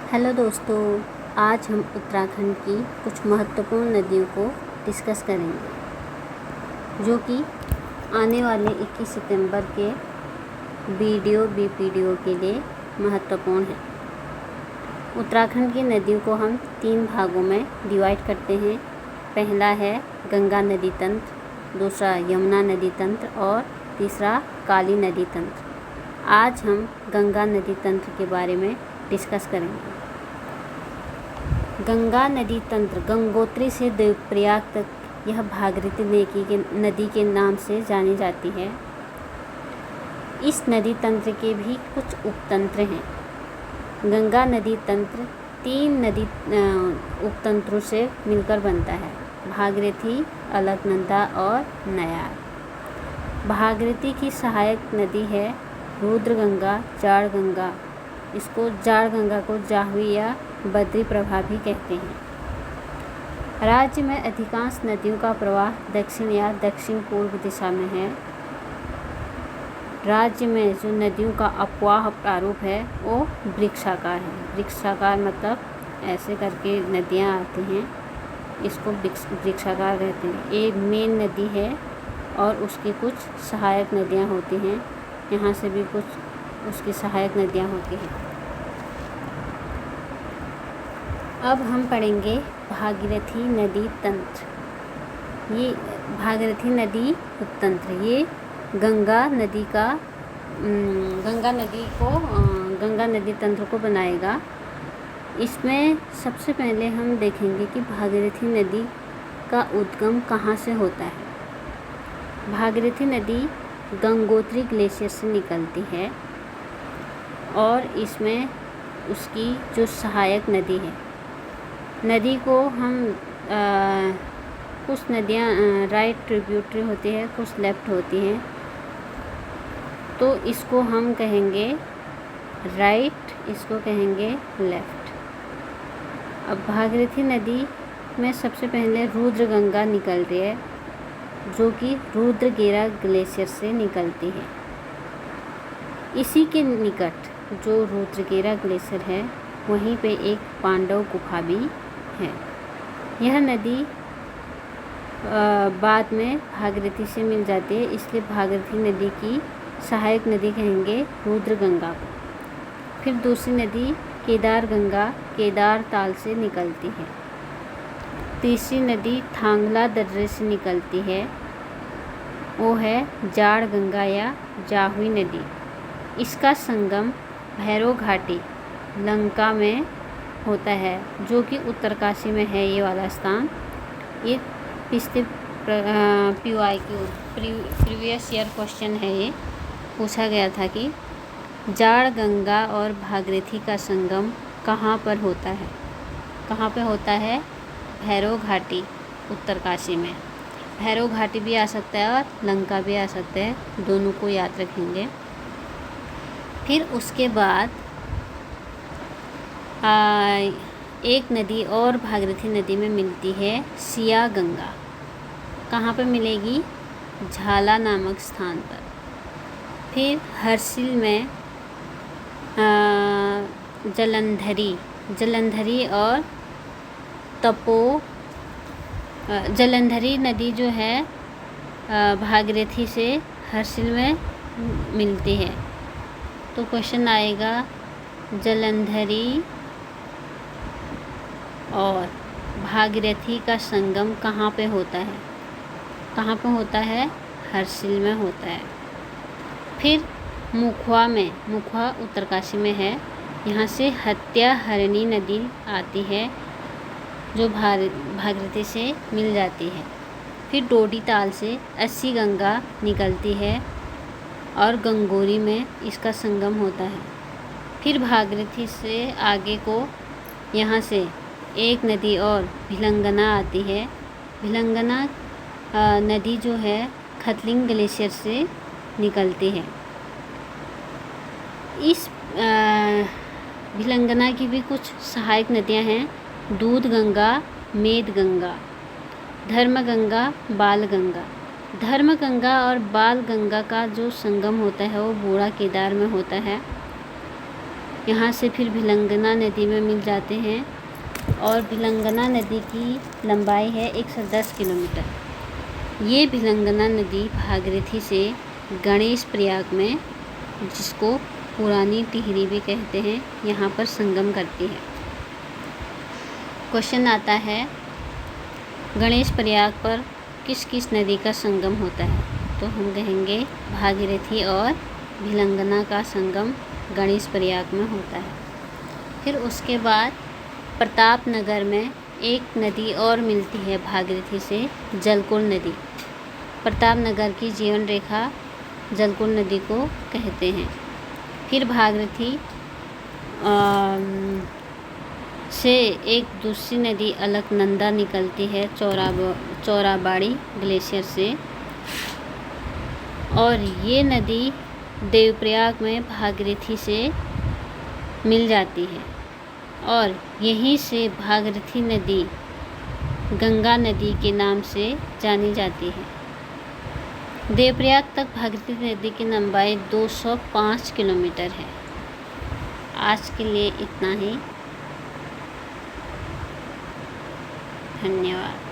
Hello दोस्तों, आज हम उत्तराखंड की कुछ महत्वपूर्ण नदियों को डिस्कस करेंगे जो कि आने वाले 21 सितंबर के बीपीडीओ के लिए महत्वपूर्ण है। उत्तराखंड की नदियों को हम 3 भागों में डिवाइड करते हैं। पहला है गंगा नदी तंत्र, दूसरा यमुना नदी तंत्र और तीसरा काली नदी तंत्र। आज हम गंगा नदी तंत्र के बारे में डिस्कस करेंगे। गंगा नदी तंत्र गंगोत्री से देवप्रयाग तक यह भागीरथी नदी के नाम से जानी जाती है। इस नदी तंत्र के भी कुछ उपतंत्र हैं। गंगा नदी तंत्र 3 नदी उपतंत्रों से मिलकर बनता है: भागीरथी, अलकनंदा और नयार। भागीरथी की सहायक नदी है रुद्रगंगा, जाड़गंगा। इसको जाड़गंगा को जाह्नवी या बद्री प्रभा भी कहते हैं। राज्य में अधिकांश नदियों का प्रवाह दक्षिण या दक्षिण पूर्व दिशा में है। राज्य में जो नदियों का अपवाह प्रारूप है वो वृक्षाकार है। वृक्षाकार मतलब ऐसे करके नदियाँ आती हैं, इसको वृक्षाकार कहते हैं। एक मेन नदी है और उसकी कुछ सहायक नदियाँ होती हैं। यहाँ से भी कुछ उसकी सहायक नदियाँ होती हैं। अब हम पढ़ेंगे भागीरथी नदी तंत्र। ये भागीरथी नदी उपतंत्र ये गंगा नदी तंत्र को बनाएगा। इसमें सबसे पहले हम देखेंगे कि भागीरथी नदी का उद्गम कहाँ से होता है। भागीरथी नदी गंगोत्री ग्लेशियर से निकलती है और इसमें उसकी जो सहायक नदी है, नदी को हम कुछ नदियाँ राइट ट्रिब्यूटरी होती है, कुछ लेफ़्ट होती हैं, तो इसको हम कहेंगे राइट, इसको कहेंगे लेफ़्ट। अब भागीरथी नदी में सबसे पहले रुद्रगंगा निकलती है जो कि रुद्रगेरा ग्लेशियर से निकलती है। इसी के निकट जो रुद्रगेरा ग्लेशियर है वहीं पे एक पांडव गुफा भी है। यह नदी बाद में भागीरथी से मिल जाती है, इसलिए भागीरथी नदी की सहायक नदी कहेंगे रुद्रगंगा को। फिर दूसरी नदी केदारगंगा केदार ताल से निकलती है। तीसरी नदी थांगला दर्रे से निकलती है, वो है जाड़गंगा या जाह्नवी नदी। इसका संगम भैरव घाटी लंका में होता है जो कि उत्तरकाशी में है। ये वाला स्थान ये पिछले प्रीवियस ईयर क्वेश्चन है, ये पूछा गया था कि जाड़गंगा और भागीरथी का संगम कहाँ पर होता है। कहाँ पे होता है? भैरव घाटी, उत्तरकाशी में। भैरव घाटी भी आ सकता है और लंका भी आ सकता है, दोनों को याद रखेंगे। फिर उसके बाद एक नदी और भागीरथी नदी में मिलती है, सिया गंगा। कहाँ पर मिलेगी? झाला नामक स्थान पर। फिर हर्षिल में जलंधरी और जलंधरी नदी जो है भागीरथी से हर्षिल में मिलती है। तो क्वेश्चन आएगा जलंधरी और भागीरथी का संगम कहाँ पे होता है? कहाँ पे होता है? हर्षिल में होता है। फिर मुखवा उत्तरकाशी में है। यहाँ से हत्याहरणी नदी आती है जो भागीरथी से मिल जाती है। फिर डोडी ताल से अस्सी गंगा निकलती है और गंगोरी में इसका संगम होता है। फिर भागीरथी से आगे को यहाँ से एक नदी और भिलंगना आती है। भिलंगना नदी जो है खतलिंग ग्लेशियर से निकलती है। इस भिलंगना की भी कुछ सहायक नदियाँ हैं: दूधगंगा, मेदगंगा, धर्मगंगा, बालगंगा। धर्मगंगा और बालगंगा का जो संगम होता है वो बूढ़ा केदार में होता है। यहाँ से फिर भिलंगना नदी में मिल जाते हैं और भिलंगना नदी की लंबाई है 110 किलोमीटर। ये भिलंगना नदी भागीरथी से गणेश प्रयाग में, जिसको पुरानी टिहरी भी कहते हैं, यहाँ पर संगम करती है। क्वेश्चन आता है गणेश प्रयाग पर किस किस नदी का संगम होता है? तो हम कहेंगे भागीरथी और भिलंगना का संगम गणेश प्रयाग में होता है। फिर उसके बाद प्रतापनगर में एक नदी और मिलती है भागीरथी से, जलकुल नदी। प्रतापनगर की जीवन रेखा जलकुल नदी को कहते हैं। फिर भागीरथी से एक दूसरी नदी अलकनंदा निकलती है चौराबाड़ी ग्लेशियर से, और ये नदी देवप्रयाग में भागीरथी से मिल जाती है और यहीं से भागीरथी नदी गंगा नदी के नाम से जानी जाती है। देवप्रयाग तक भागीरथी नदी की लंबाई 205 किलोमीटर है। आज के लिए इतना ही। धन्यवाद।